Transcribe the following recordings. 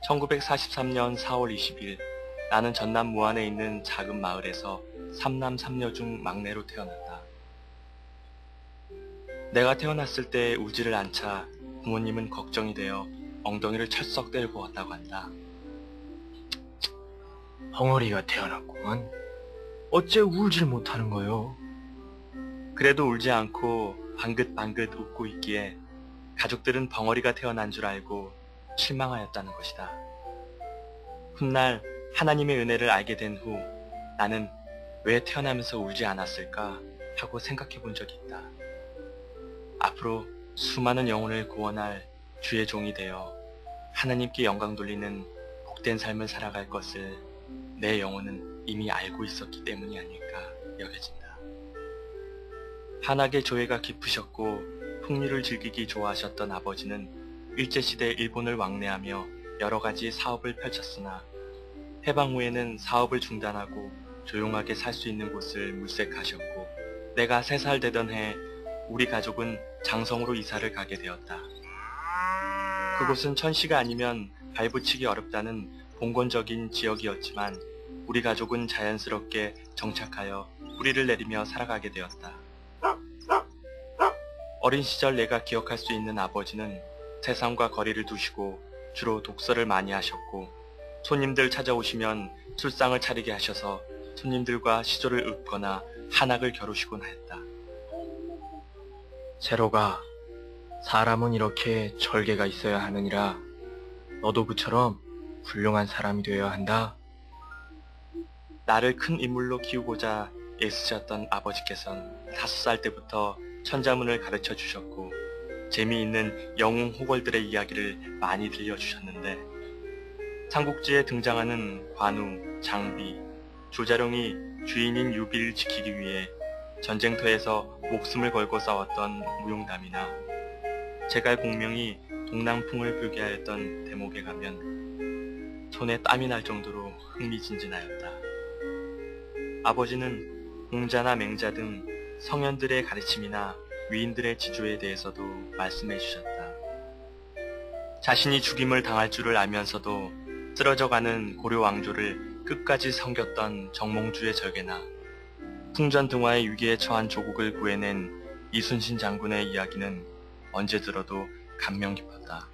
1943년 4월 20일 나는 전남 무안에 있는 작은 마을에서 삼남 삼녀 중 막내로 태어났다. 내가 태어났을 때 울지를 않자 부모님은 걱정이 되어 엉덩이를 철썩 때리고 왔다고 한다. 벙어리가 태어났구만. 어째 울질 못하는 거요? 그래도 울지 않고 방긋방긋 웃고 있기에 가족들은 벙어리가 태어난 줄 알고 실망하였다는 것이다. 훗날 하나님의 은혜를 알게 된 후 나는 왜 태어나면서 울지 않았을까 하고 생각해 본 적이 있다. 앞으로 수많은 영혼을 구원할 주의 종이 되어 하나님께 영광 돌리는 복된 삶을 살아갈 것을 내 영혼은 이미 알고 있었기 때문이 아닐까 여겨진다. 한학의 조예가 깊으셨고 풍류를 즐기기 좋아하셨던 아버지는 일제시대 일본을 왕래하며 여러 가지 사업을 펼쳤으나 해방 후에는 사업을 중단하고 조용하게 살 수 있는 곳을 물색하셨고 내가 3살 되던 해 우리 가족은 장성으로 이사를 가게 되었다. 그곳은 천시가 아니면 발붙이기 어렵다는 봉건적인 지역이었지만 우리 가족은 자연스럽게 정착하여 뿌리를 내리며 살아가게 되었다. 어린 시절 내가 기억할 수 있는 아버지는 세상과 거리를 두시고 주로 독서를 많이 하셨고 손님들 찾아오시면 술상을 차리게 하셔서 손님들과 시조를 읊거나 한학을 겨루시곤 하였다. 세로가, 사람은 이렇게 절개가 있어야 하느니라. 너도 그처럼 훌륭한 사람이 되어야 한다. 나를 큰 인물로 키우고자 애쓰셨던 아버지께서는 5살 때부터 천자문을 가르쳐 주셨고 재미있는 영웅 호걸들의 이야기를 많이 들려주셨는데 삼국지에 등장하는 관우, 장비, 조자룡이 주인인 유비를 지키기 위해 전쟁터에서 목숨을 걸고 싸웠던 무용담이나 제갈 공명이 동남풍을 불게 하였던 대목에 가면 손에 땀이 날 정도로 흥미진진하였다. 아버지는 공자나 맹자 등 성현들의 가르침이나 위인들의 지조에 대해서도 말씀해 주셨다. 자신이 죽임을 당할 줄을 알면서도 쓰러져가는 고려 왕조를 끝까지 섬겼던 정몽주의 절개나 풍전등화의 위기에 처한 조국을 구해낸 이순신 장군의 이야기는 언제 들어도 감명 깊었다.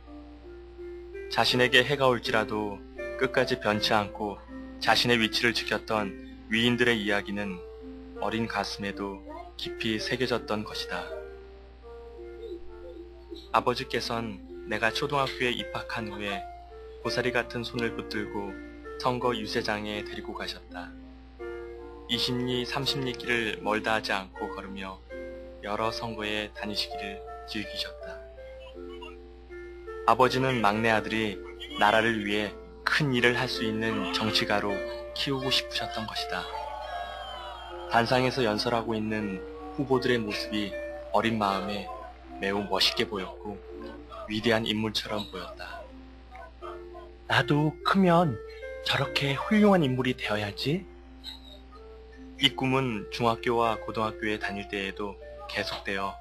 자신에게 해가 올지라도 끝까지 변치 않고 자신의 위치를 지켰던 위인들의 이야기는 어린 가슴에도 깊이 새겨졌던 것이다. 아버지께선 내가 초등학교에 입학한 후에 고사리 같은 손을 붙들고 선거 유세장에 데리고 가셨다. 20리, 30리 길을 멀다 하지 않고 걸으며 여러 선거에 다니시기를 즐기셨다. 아버지는 막내 아들이 나라를 위해 큰 일을 할 수 있는 정치가로 키우고 싶으셨던 것이다. 단상에서 연설하고 있는 후보들의 모습이 어린 마음에 매우 멋있게 보였고 위대한 인물처럼 보였다. 나도 크면 저렇게 훌륭한 인물이 되어야지. 이 꿈은 중학교와 고등학교에 다닐 때에도 계속되어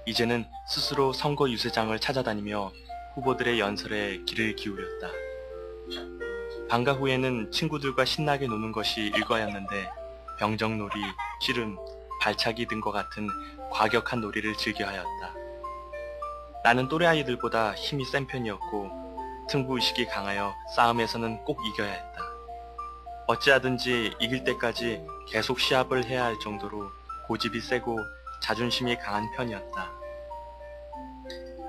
이제는 스스로 선거 유세장을 찾아다니며 후보들의 연설에 귀를 기울였다. 방과 후에는 친구들과 신나게 노는 것이 일과였는데 병정놀이, 씨름, 발차기 등과 같은 과격한 놀이를 즐겨하였다. 나는 또래 아이들보다 힘이 센 편이었고 승부의식이 강하여 싸움에서는 꼭 이겨야 했다. 어찌하든지 이길 때까지 계속 시합을 해야 할 정도로 고집이 세고 자존심이 강한 편이었다.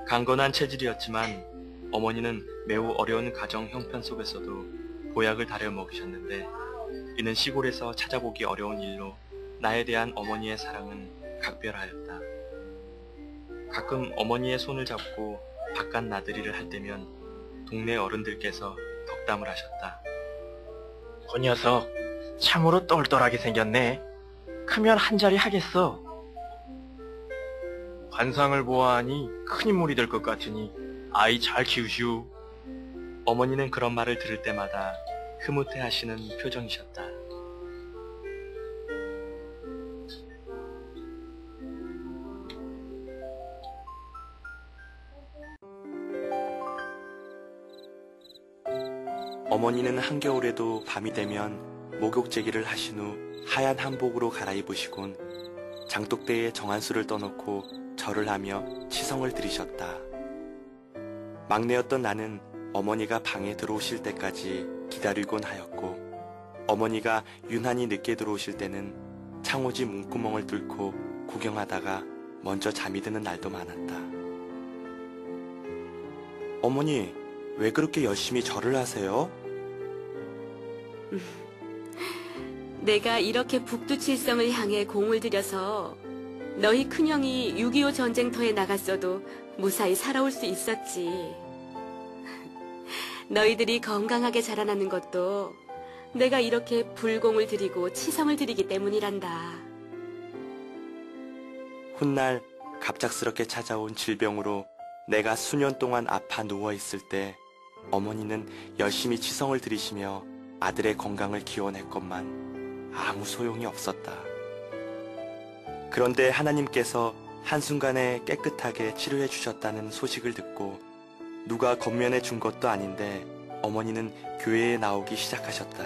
강건한 체질이었지만 어머니는 매우 어려운 가정 형편 속에서도 보약을 다려 먹이셨는데 이는 시골에서 찾아보기 어려운 일로 나에 대한 어머니의 사랑은 각별하였다. 가끔 어머니의 손을 잡고 바깥 나들이를 할 때면 동네 어른들께서 덕담을 하셨다. 그 녀석 참으로 똘똘하게 생겼네. 크면 한 자리 하겠어. 관상을 보아하니 큰 인물이 될 것 같으니 아이 잘 키우시오. 어머니는 그런 말을 들을 때마다 흐뭇해 하시는 표정이셨다. 어머니는 한겨울에도 밤이 되면 목욕제기를 하신 후 하얀 한복으로 갈아입으시곤 장독대에 정한수를 떠놓고 절을 하며 치성을 드리셨다. 막내였던 나는 어머니가 방에 들어오실 때까지 기다리곤 하였고, 어머니가 유난히 늦게 들어오실 때는 창호지 문구멍을 뚫고 구경하다가 먼저 잠이 드는 날도 많았다. 어머니, 왜 그렇게 열심히 절을 하세요? 내가 이렇게 북두칠성을 향해 공을 들여서 너희 큰형이 6.25 전쟁터에 나갔어도 무사히 살아올 수 있었지. 너희들이 건강하게 자라나는 것도 내가 이렇게 불공을 들이고 치성을 드리기 때문이란다. 훗날 갑작스럽게 찾아온 질병으로 내가 수년 동안 아파 누워있을 때 어머니는 열심히 치성을 드리시며 아들의 건강을 기원했건만 아무 소용이 없었다. 그런데 하나님께서 한순간에 깨끗하게 치료해 주셨다는 소식을 듣고 누가 건면해 준 것도 아닌데 어머니는 교회에 나오기 시작하셨다.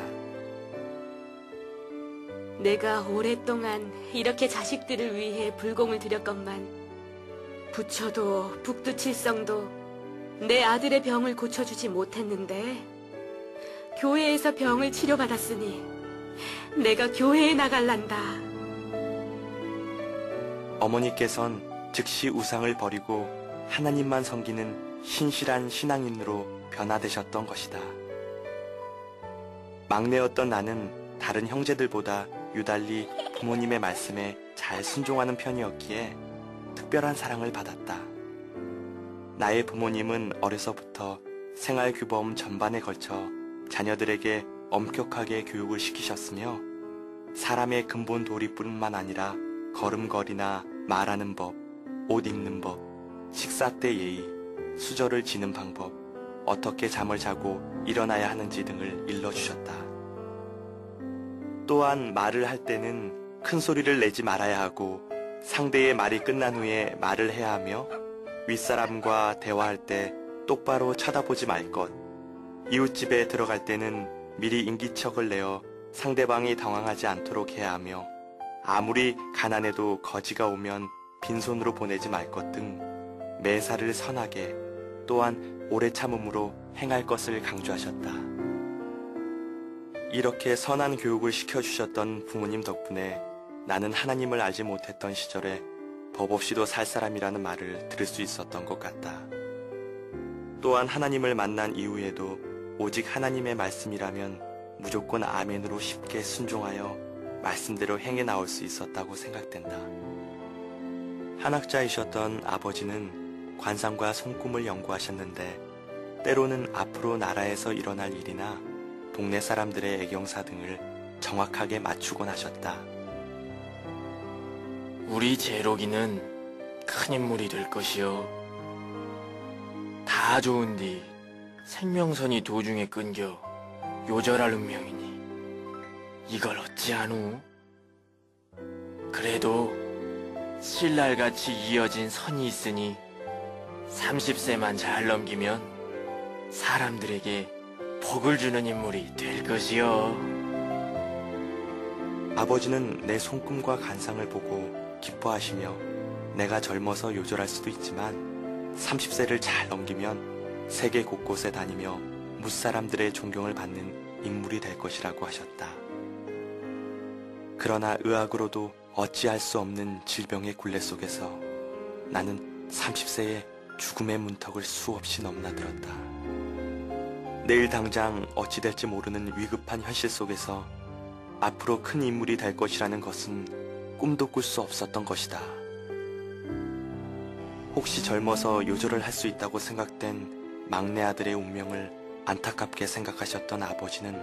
내가 오랫동안 이렇게 자식들을 위해 불공을 들였건만 부처도 북두칠성도 내 아들의 병을 고쳐주지 못했는데 교회에서 병을 치료받았으니 내가 교회에 나갈란다. 어머니께선 즉시 우상을 버리고 하나님만 섬기는 신실한 신앙인으로 변화되셨던 것이다. 막내였던 나는 다른 형제들보다 유달리 부모님의 말씀에 잘 순종하는 편이었기에 특별한 사랑을 받았다. 나의 부모님은 어려서부터 생활규범 전반에 걸쳐 자녀들에게 엄격하게 교육을 시키셨으며 사람의 근본 도리뿐만 아니라 걸음걸이나 말하는 법, 옷 입는 법, 식사 때 예의, 수저를 지는 방법, 어떻게 잠을 자고 일어나야 하는지 등을 일러주셨다. 또한 말을 할 때는 큰 소리를 내지 말아야 하고 상대의 말이 끝난 후에 말을 해야 하며 윗사람과 대화할 때 똑바로 쳐다보지 말 것, 이웃집에 들어갈 때는 미리 인기척을 내어 상대방이 당황하지 않도록 해야 하며 아무리 가난해도 거지가 오면 빈손으로 보내지 말 것 등 매사를 선하게 또한 오래 참음으로 행할 것을 강조하셨다. 이렇게 선한 교육을 시켜주셨던 부모님 덕분에 나는 하나님을 알지 못했던 시절에 법 없이도 살 사람이라는 말을 들을 수 있었던 것 같다. 또한 하나님을 만난 이후에도 오직 하나님의 말씀이라면 무조건 아멘으로 쉽게 순종하여 말씀대로 행해 나올 수 있었다고 생각된다. 한학자이셨던 아버지는 관상과 손꿈을 연구하셨는데 때로는 앞으로 나라에서 일어날 일이나 동네 사람들의 애경사 등을 정확하게 맞추곤 하셨다. 우리 제록이는 큰 인물이 될 것이요. 다 좋은디 생명선이 도중에 끊겨 요절할 운명이니 이걸 어찌하누? 그래도 신랄같이 이어진 선이 있으니 30세만 잘 넘기면 사람들에게 복을 주는 인물이 될 것이요. 아버지는 내 손금과 간상을 보고 기뻐하시며 내가 젊어서 요절할 수도 있지만 30세를 잘 넘기면 세계 곳곳에 다니며 무사람들의 존경을 받는 인물이 될 것이라고 하셨다. 그러나 의학으로도 어찌할 수 없는 질병의 굴레 속에서 나는 30세에 죽음의 문턱을 수없이 넘나들었다. 내일 당장 어찌 될지 모르는 위급한 현실 속에서 앞으로 큰 인물이 될 것이라는 것은 꿈도 꿀 수 없었던 것이다. 혹시 젊어서 요절을 할 수 있다고 생각된 막내 아들의 운명을 안타깝게 생각하셨던 아버지는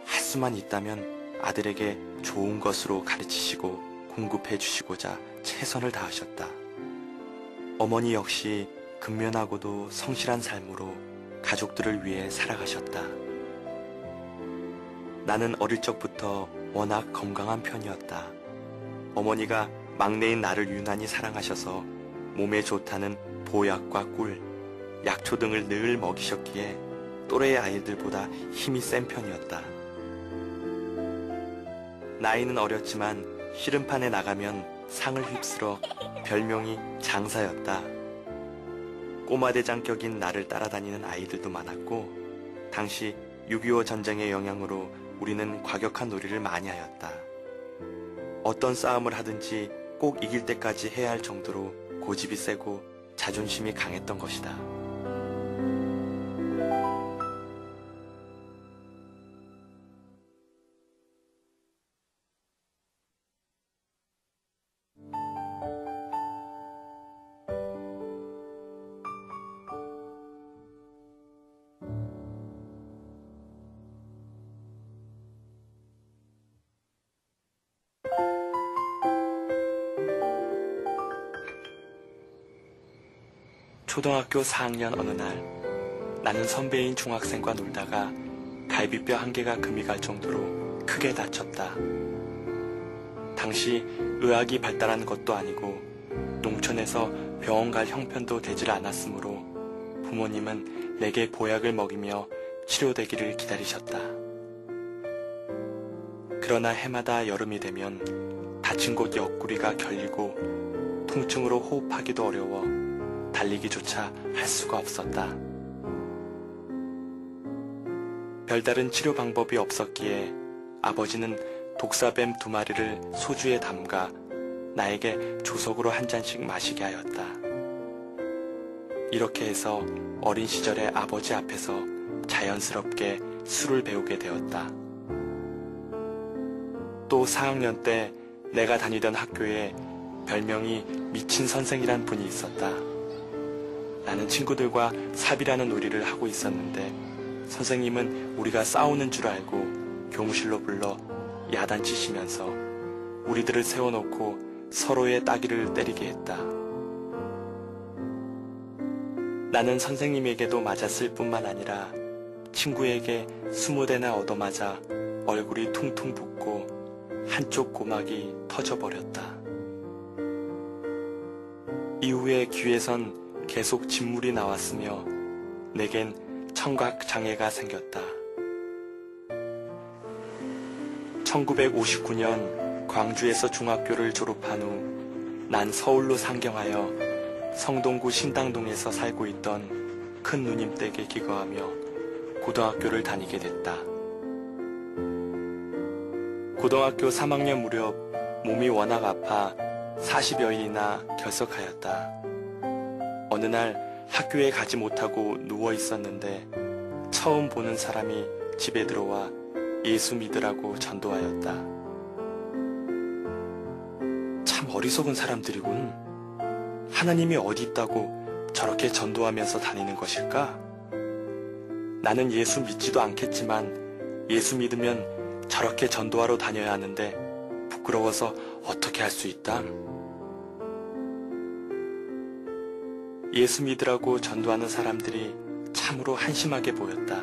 할 수만 있다면 아들에게 좋은 것으로 가르치시고 공급해 주시고자 최선을 다하셨다. 어머니 역시 근면하고도 성실한 삶으로 가족들을 위해 살아가셨다. 나는 어릴 적부터 워낙 건강한 편이었다. 어머니가 막내인 나를 유난히 사랑하셔서 몸에 좋다는 보약과 꿀, 약초 등을 늘 먹이셨기에 또래의 아이들보다 힘이 센 편이었다. 나이는 어렸지만 씨름판에 나가면 상을 휩쓸어 별명이 장사였다. 꼬마대장격인 나를 따라다니는 아이들도 많았고, 당시 6.25 전쟁의 영향으로 우리는 과격한 놀이를 많이 하였다. 어떤 싸움을 하든지 꼭 이길 때까지 해야 할 정도로 고집이 세고 자존심이 강했던 것이다. 초등학교 4학년 어느 날, 나는 선배인 중학생과 놀다가 갈비뼈 한 개가 금이 갈 정도로 크게 다쳤다. 당시 의학이 발달한 것도 아니고 농촌에서 병원 갈 형편도 되질 않았으므로 부모님은 내게 보약을 먹이며 치료되기를 기다리셨다. 그러나 해마다 여름이 되면 다친 곳 옆구리가 결리고 통증으로 호흡하기도 어려워 달리기조차 할 수가 없었다. 별다른 치료 방법이 없었기에 아버지는 독사뱀 2마리를 소주에 담가 나에게 조석으로 한 잔씩 마시게 하였다. 이렇게 해서 어린 시절에 아버지 앞에서 자연스럽게 술을 배우게 되었다. 또 4학년 때 내가 다니던 학교에 별명이 미친 선생이란 분이 있었다. 나는 친구들과 삽이라는 놀이를 하고 있었는데 선생님은 우리가 싸우는 줄 알고 교무실로 불러 야단치시면서 우리들을 세워놓고 서로의 따귀를 때리게 했다. 나는 선생님에게도 맞았을 뿐만 아니라 친구에게 20대나 얻어맞아 얼굴이 퉁퉁 붓고 한쪽 고막이 터져버렸다. 이후에 귀에선 계속 진물이 나왔으며 내겐 청각 장애가 생겼다. 1959년 광주에서 중학교를 졸업한 후 난 서울로 상경하여 성동구 신당동에서 살고 있던 큰 누님 댁에 기거하며 고등학교를 다니게 됐다. 고등학교 3학년 무렵 몸이 워낙 아파 40여일이나 결석하였다. 어느 날 학교에 가지 못하고 누워 있었는데 처음 보는 사람이 집에 들어와 예수 믿으라고 전도하였다. 참 어리석은 사람들이군. 하나님이 어디 있다고 저렇게 전도하면서 다니는 것일까? 나는 예수 믿지도 않겠지만 예수 믿으면 저렇게 전도하러 다녀야 하는데 부끄러워서 어떻게 할 수 있다? 예수 믿으라고 전도하는 사람들이 참으로 한심하게 보였다.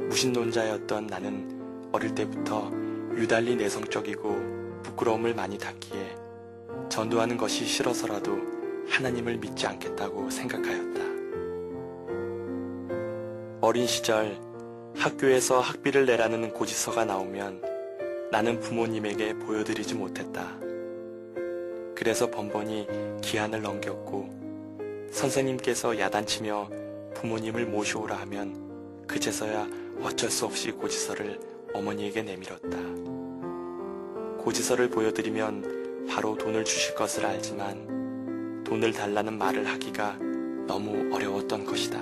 무신론자였던 나는 어릴 때부터 유달리 내성적이고 부끄러움을 많이 탔기에 전도하는 것이 싫어서라도 하나님을 믿지 않겠다고 생각하였다. 어린 시절 학교에서 학비를 내라는 고지서가 나오면 나는 부모님에게 보여드리지 못했다. 그래서 번번이 기한을 넘겼고 선생님께서 야단치며 부모님을 모셔오라 하면 그제서야 어쩔 수 없이 고지서를 어머니에게 내밀었다. 고지서를 보여드리면 바로 돈을 주실 것을 알지만 돈을 달라는 말을 하기가 너무 어려웠던 것이다.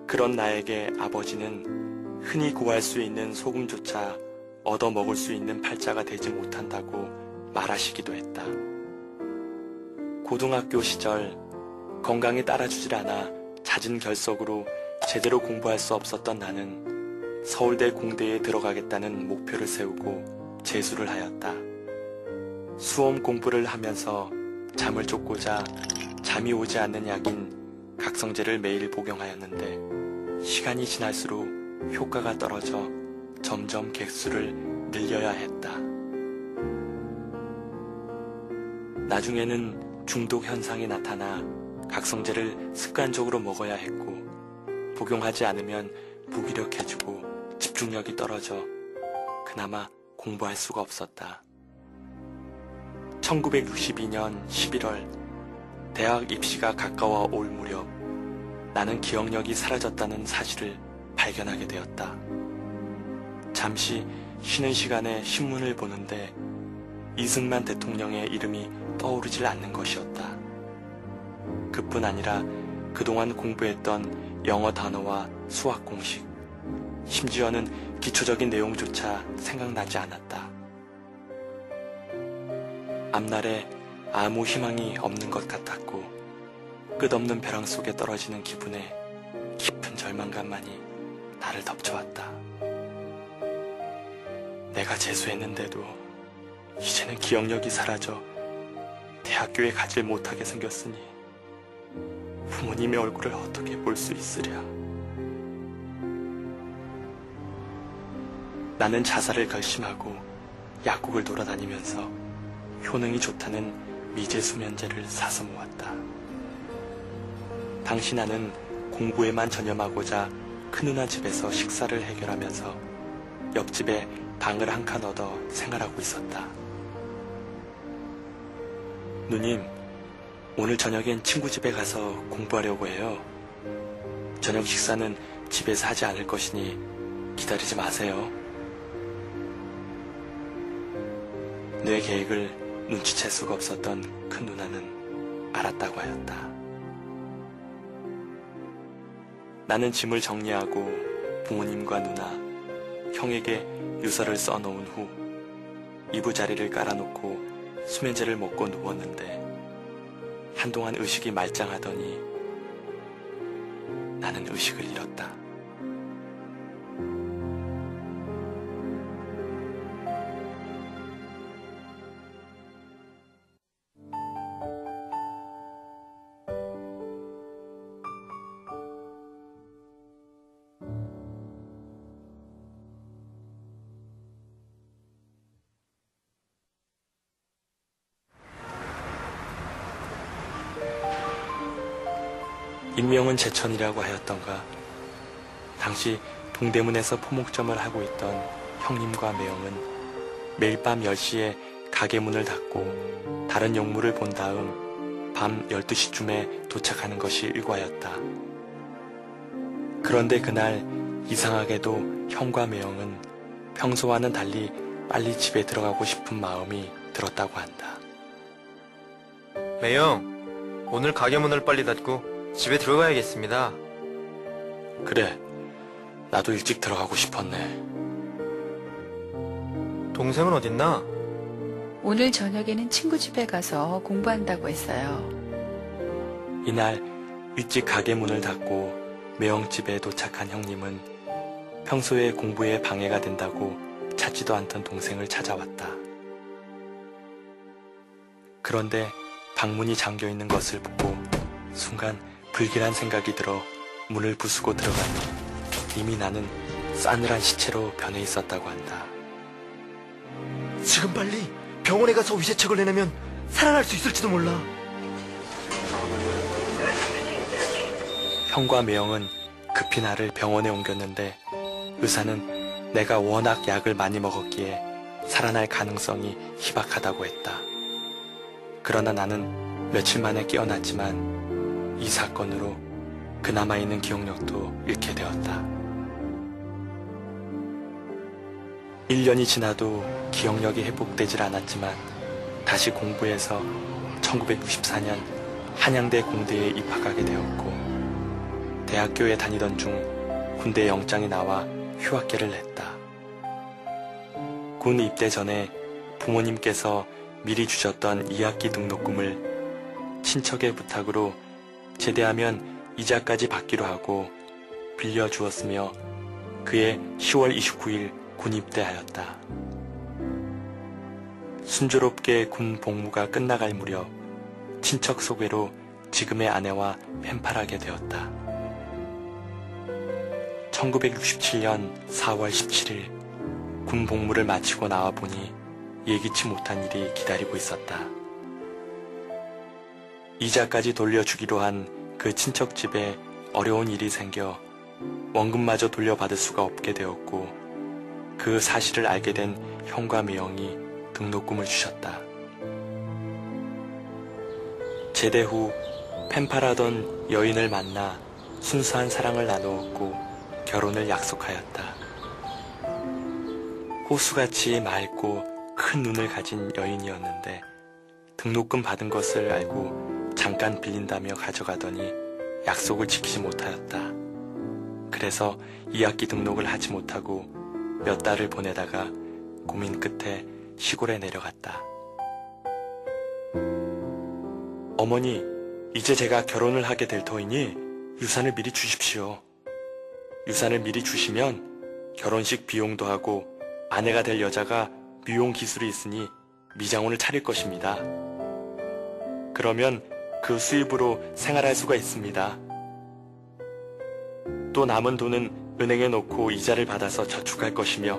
그런 나에게 아버지는 흔히 구할 수 있는 소금조차 얻어먹을 수 있는 팔자가 되지 못한다고 말하시기도 했다. 고등학교 시절 건강이 따라주질 않아 잦은 결석으로 제대로 공부할 수 없었던 나는 서울대 공대에 들어가겠다는 목표를 세우고 재수를 하였다. 수험 공부를 하면서 잠을 쫓고자 잠이 오지 않는 약인 각성제를 매일 복용하였는데 시간이 지날수록 효과가 떨어져 점점 객수를 늘려야 했다. 나중에는 중독 현상이 나타나 각성제를 습관적으로 먹어야 했고, 복용하지 않으면 무기력해지고 집중력이 떨어져 그나마 공부할 수가 없었다. 1962년 11월 대학 입시가 가까워 올 무렵 나는 기억력이 사라졌다는 사실을 발견하게 되었다. 잠시 쉬는 시간에 신문을 보는데 이승만 대통령의 이름이 떠오르질 않는 것이었다. 그뿐 아니라 그동안 공부했던 영어 단어와 수학 공식, 심지어는 기초적인 내용조차 생각나지 않았다. 앞날에 아무 희망이 없는 것 같았고 끝없는 벼랑 속에 떨어지는 기분에 깊은 절망감만이 나를 덮쳐왔다. 내가 재수했는데도 이제는 기억력이 사라져 대학교에 가질 못하게 생겼으니 부모님의 얼굴을 어떻게 볼 수 있으랴. 나는 자살을 결심하고 약국을 돌아다니면서 효능이 좋다는 미제수면제를 사서 모았다. 당시 나는 공부에만 전념하고자 큰누나 집에서 식사를 해결하면서 옆집에 방을 한 칸 얻어 생활하고 있었다. 누님, 오늘 저녁엔 친구 집에 가서 공부하려고 해요. 저녁 식사는 집에서 하지 않을 것이니 기다리지 마세요. 내 계획을 눈치챌 수가 없었던 큰 누나는 알았다고 하였다. 나는 짐을 정리하고 부모님과 누나, 형에게 유서를 써놓은 후 이부자리를 깔아놓고 수면제를 먹고 누웠는데 한동안 의식이 말짱하더니 나는 의식을 잃었다. 인명은 제천이라고 하였던가. 당시 동대문에서 포목점을 하고 있던 형님과 매형은 매일 밤 10시에 가게 문을 닫고 다른 용무를 본 다음 밤 12시쯤에 도착하는 것이 일과였다. 그런데 그날 이상하게도 형과 매형은 평소와는 달리 빨리 집에 들어가고 싶은 마음이 들었다고 한다. 매형, 오늘 가게 문을 빨리 닫고 집에 들어가야겠습니다. 그래, 나도 일찍 들어가고 싶었네. 동생은 어딨나? 오늘 저녁에는 친구 집에 가서 공부한다고 했어요. 이날 일찍 가게 문을 닫고 매형집에 도착한 형님은 평소에 공부에 방해가 된다고 찾지도 않던 동생을 찾아왔다. 그런데 방문이 잠겨있는 것을 보고 순간 불길한 생각이 들어 문을 부수고 들어가니 이미 나는 싸늘한 시체로 변해 있었다고 한다. 지금 빨리 병원에 가서 위세책을 내내면 살아날 수 있을지도 몰라. 형과 매형은 급히 나를 병원에 옮겼는데 의사는 내가 워낙 약을 많이 먹었기에 살아날 가능성이 희박하다고 했다. 그러나 나는 며칠 만에 깨어났지만 이 사건으로 그나마 있는 기억력도 잃게 되었다. 1년이 지나도 기억력이 회복되질 않았지만 다시 공부해서 1964년 한양대 공대에 입학하게 되었고 대학교에 다니던 중 군대 영장이 나와 휴학계를 냈다. 군 입대 전에 부모님께서 미리 주셨던 2학기 등록금을 친척의 부탁으로 제대하면 이자까지 받기로 하고 빌려주었으며 그해 10월 29일 군 입대하였다. 순조롭게 군 복무가 끝나갈 무렵 친척 소개로 지금의 아내와 펜팔하게 되었다. 1967년 4월 17일 군 복무를 마치고 나와보니 예기치 못한 일이 기다리고 있었다. 이자까지 돌려주기로 한 그 친척 집에 어려운 일이 생겨 원금마저 돌려받을 수가 없게 되었고 그 사실을 알게 된 형과 매형이 등록금을 주셨다. 제대 후 펜팔하던 여인을 만나 순수한 사랑을 나누었고 결혼을 약속하였다. 호수같이 맑고 큰 눈을 가진 여인이었는데 등록금 받은 것을 알고 잠깐 빌린다며 가져가더니 약속을 지키지 못하였다. 그래서 2학기 등록을 하지 못하고 몇 달을 보내다가 고민 끝에 시골에 내려갔다. 어머니, 이제 제가 결혼을 하게 될 터이니 유산을 미리 주십시오. 유산을 미리 주시면 결혼식 비용도 하고 아내가 될 여자가 미용 기술이 있으니 미장원을 차릴 것입니다. 그러면 그 수입으로 생활할 수가 있습니다. 또 남은 돈은 은행에 놓고 이자를 받아서 저축할 것이며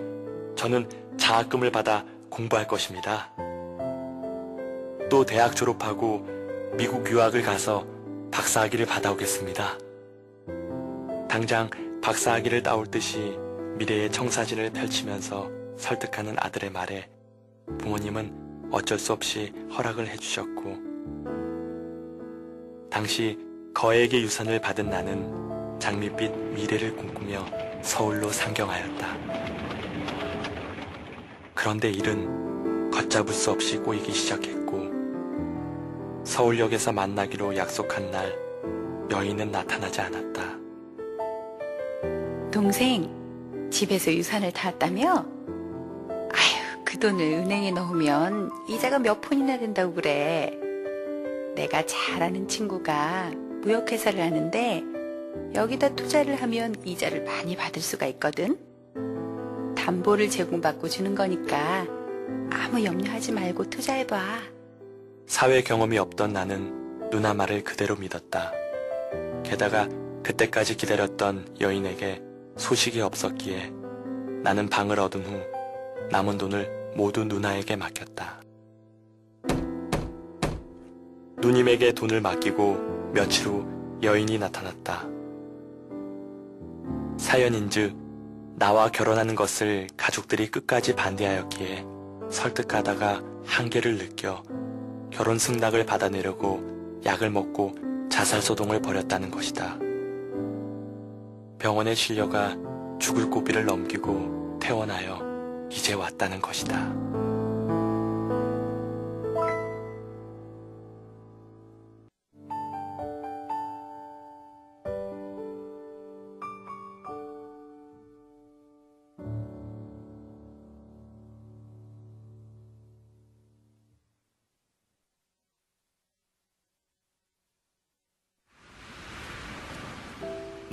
저는 장학금을 받아 공부할 것입니다. 또 대학 졸업하고 미국 유학을 가서 박사학위를 받아오겠습니다. 당장 박사학위를 따올 듯이 미래의 청사진을 펼치면서 설득하는 아들의 말에 부모님은 어쩔 수 없이 허락을 해주셨고 당시 거액의 유산을 받은 나는 장밋빛 미래를 꿈꾸며 서울로 상경하였다. 그런데 일은 걷잡을 수 없이 꼬이기 시작했고 서울역에서 만나기로 약속한 날 여인은 나타나지 않았다. 동생, 집에서 유산을 타왔다며? 아휴, 그 돈을 은행에 넣으면 이자가 몇 푼이나 된다고 그래. 내가 잘 아는 친구가 무역회사를 하는데 여기다 투자를 하면 이자를 많이 받을 수가 있거든. 담보를 제공받고 주는 거니까 아무 염려하지 말고 투자해봐. 사회 경험이 없던 나는 누나 말을 그대로 믿었다. 게다가 그때까지 기다렸던 여인에게 소식이 없었기에 나는 방을 얻은 후 남은 돈을 모두 누나에게 맡겼다. 누님에게 돈을 맡기고 며칠 후 여인이 나타났다. 사연인즉 나와 결혼하는 것을 가족들이 끝까지 반대하였기에 설득하다가 한계를 느껴 결혼 승낙을 받아내려고 약을 먹고 자살소동을 벌였다는 것이다. 병원에 실려가 죽을 고비를 넘기고 퇴원하여 이제 왔다는 것이다.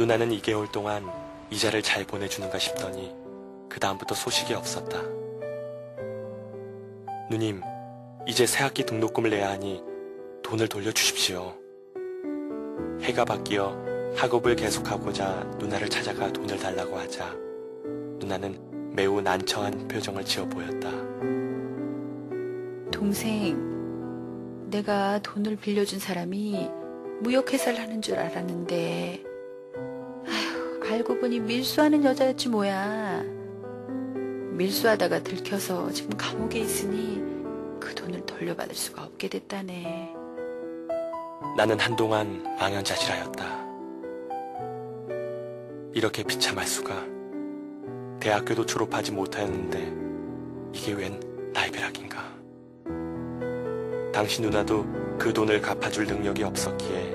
누나는 2개월 동안 이자를 잘 보내주는가 싶더니 그 다음부터 소식이 없었다. 누님, 이제 새학기 등록금을 내야 하니 돈을 돌려주십시오. 해가 바뀌어 학업을 계속하고자 누나를 찾아가 돈을 달라고 하자 누나는 매우 난처한 표정을 지어 보였다. 동생, 내가 돈을 빌려준 사람이 무역회사를 하는 줄 알았는데 아휴, 알고 보니 밀수하는 여자였지 뭐야. 밀수하다가 들켜서 지금 감옥에 있으니 그 돈을 돌려받을 수가 없게 됐다네. 나는 한동안 망연자실하였다. 이렇게 비참할 수가. 대학교도 졸업하지 못하였는데 이게 웬 날벼락인가. 당시 누나도 그 돈을 갚아줄 능력이 없었기에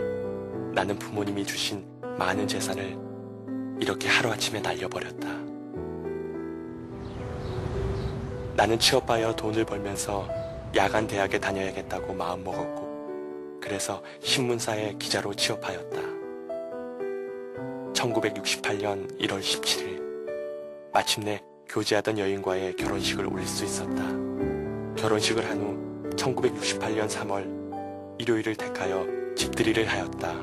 나는 부모님이 주신 많은 재산을 이렇게 하루아침에 날려버렸다. 나는 취업하여 돈을 벌면서 야간 대학에 다녀야겠다고 마음먹었고 그래서 신문사에 기자로 취업하였다. 1968년 1월 17일 마침내 교제하던 여인과의 결혼식을 올릴 수 있었다. 결혼식을 한 후 1968년 3월 일요일을 택하여 집들이를 하였다.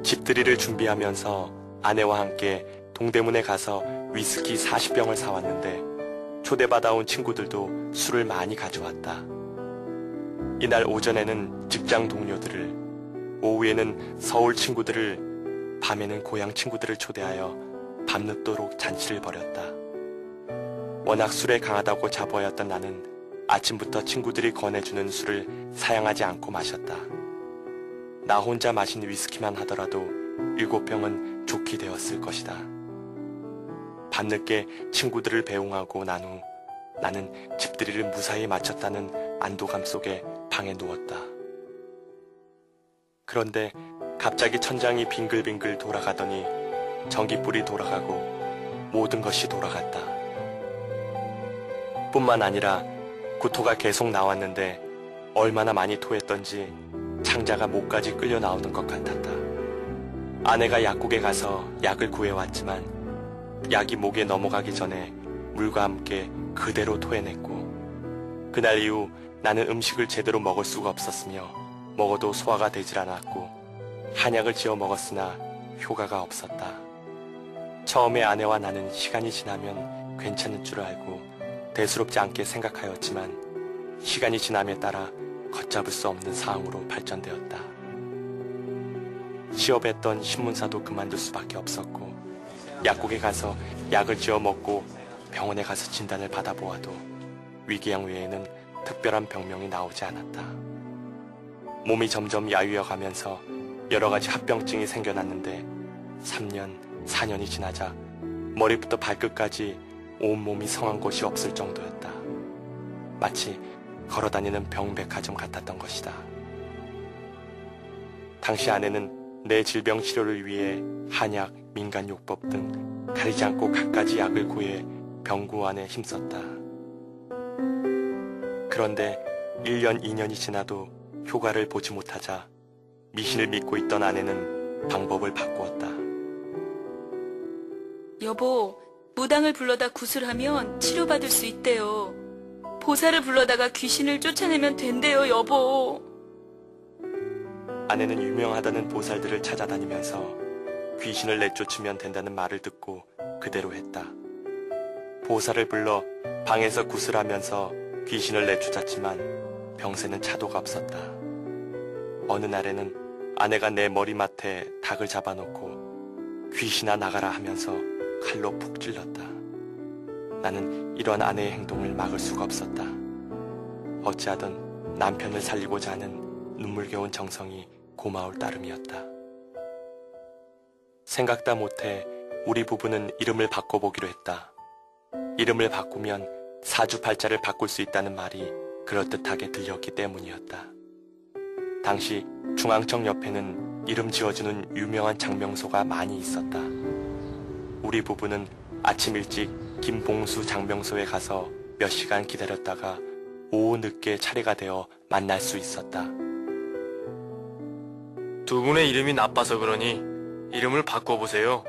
집들이를 준비하면서 아내와 함께 동대문에 가서 위스키 40병을 사왔는데 초대받아 온 친구들도 술을 많이 가져왔다. 이날 오전에는 직장 동료들을, 오후에는 서울 친구들을, 밤에는 고향 친구들을 초대하여 밤늦도록 잔치를 벌였다. 워낙 술에 강하다고 자부하였던 나는 아침부터 친구들이 권해주는 술을 사양하지 않고 마셨다. 나 혼자 마신 위스키만 하더라도 7병은 좋게 되었을 것이다. 밤늦게 친구들을 배웅하고 난 후 나는 집들이를 무사히 마쳤다는 안도감 속에 방에 누웠다. 그런데 갑자기 천장이 빙글빙글 돌아가더니 전기불이 돌아가고 모든 것이 돌아갔다. 뿐만 아니라 구토가 계속 나왔는데 얼마나 많이 토했던지 창자가 목까지 끌려 나오는 것 같았다. 아내가 약국에 가서 약을 구해왔지만 약이 목에 넘어가기 전에 물과 함께 그대로 토해냈고, 그날 이후 나는 음식을 제대로 먹을 수가 없었으며 먹어도 소화가 되질 않았고 한약을 지어 먹었으나 효과가 없었다. 처음에 아내와 나는 시간이 지나면 괜찮을 줄 알고 대수롭지 않게 생각하였지만 시간이 지남에 따라 걷잡을 수 없는 상황으로 발전되었다. 취업했던 신문사도 그만둘 수밖에 없었고, 약국에 가서 약을 지어 먹고 병원에 가서 진단을 받아보아도 위궤양 외에는 특별한 병명이 나오지 않았다. 몸이 점점 야위어 가면서 여러 가지 합병증이 생겨났는데 3년, 4년이 지나자 머리부터 발끝까지 온몸이 성한 곳이 없을 정도였다. 마치 걸어다니는 병백화점 같았던 것이다. 당시 아내는 내 질병 치료를 위해 한약, 민간요법 등 가리지 않고 갖가지 약을 구해 병구안에 힘썼다. 그런데 1년, 2년이 지나도 효과를 보지 못하자 미신을 믿고 있던 아내는 방법을 바꾸었다. 여보, 무당을 불러다 구슬하면 치료받을 수 있대요. 보살을 불러다가 귀신을 쫓아내면 된대요, 여보. 아내는 유명하다는 보살들을 찾아다니면서 귀신을 내쫓으면 된다는 말을 듣고 그대로 했다. 보살을 불러 방에서 구슬하면서 귀신을 내쫓았지만 병세는 차도가 없었다. 어느 날에는 아내가 내 머리맡에 닭을 잡아놓고 귀신아 나가라 하면서 칼로 푹 찔렀다. 나는 이런 아내의 행동을 막을 수가 없었다. 어찌하든 남편을 살리고자 하는 눈물겨운 정성이 고마울 따름이었다. 생각다 못해 우리 부부는 이름을 바꿔보기로 했다. 이름을 바꾸면 사주팔자를 바꿀 수 있다는 말이 그럴듯하게 들렸기 때문이었다. 당시 중앙청 옆에는 이름 지어주는 유명한 장명소가 많이 있었다. 우리 부부는 아침 일찍 김봉수 장명소에 가서 몇 시간 기다렸다가 오후 늦게 차례가 되어 만날 수 있었다. 두 분의 이름이 나빠서 그러니 이름을 바꿔보세요.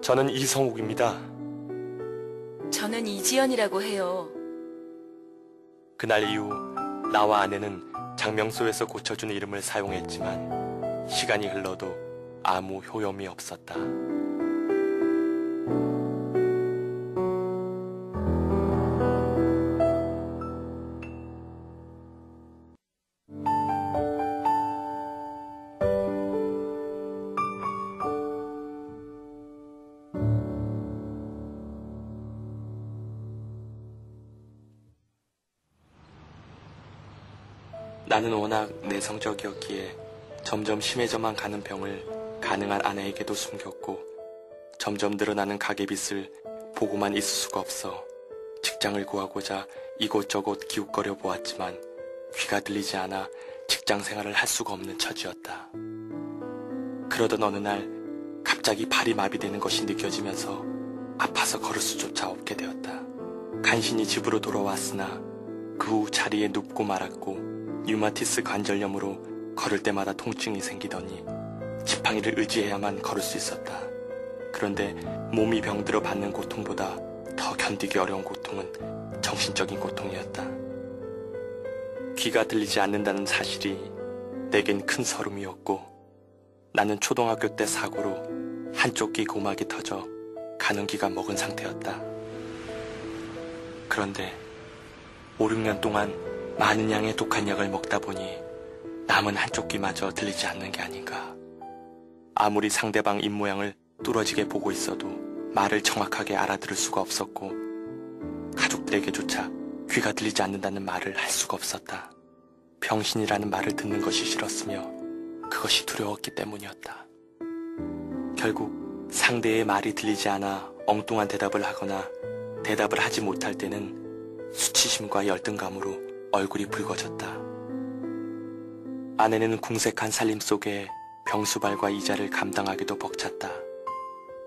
저는 이성욱입니다. 저는 이지연이라고 해요. 그날 이후 나와 아내는 장명소에서 고쳐준 이름을 사용했지만 시간이 흘러도 아무 효험이 없었다. 나는 워낙 내성적이었기에 점점 심해져만 가는 병을 가능한 아내에게도 숨겼고, 점점 늘어나는 가계빚을 보고만 있을 수가 없어 직장을 구하고자 이곳저곳 기웃거려 보았지만 귀가 들리지 않아 직장 생활을 할 수가 없는 처지였다. 그러던 어느 날 갑자기 발이 마비되는 것이 느껴지면서 아파서 걸을 수조차 없게 되었다. 간신히 집으로 돌아왔으나 그 후 자리에 눕고 말았고 류마티스 관절염으로 걸을 때마다 통증이 생기더니 지팡이를 의지해야만 걸을 수 있었다. 그런데 몸이 병들어 받는 고통보다 더 견디기 어려운 고통은 정신적인 고통이었다. 귀가 들리지 않는다는 사실이 내겐 큰 서름이었고, 나는 초등학교 때 사고로 한쪽 귀 고막이 터져 가는기가 먹은 상태였다. 그런데 5, 6년 동안 많은 양의 독한 약을 먹다 보니 남은 한쪽 귀마저 들리지 않는 게 아닌가. 아무리 상대방 입모양을 뚫어지게 보고 있어도 말을 정확하게 알아들을 수가 없었고 가족들에게조차 귀가 들리지 않는다는 말을 할 수가 없었다. 병신이라는 말을 듣는 것이 싫었으며 그것이 두려웠기 때문이었다. 결국 상대의 말이 들리지 않아 엉뚱한 대답을 하거나 대답을 하지 못할 때는 수치심과 열등감으로 얼굴이 붉어졌다. 아내는 궁색한 살림 속에 병수발과 이자를 감당하기도 벅찼다.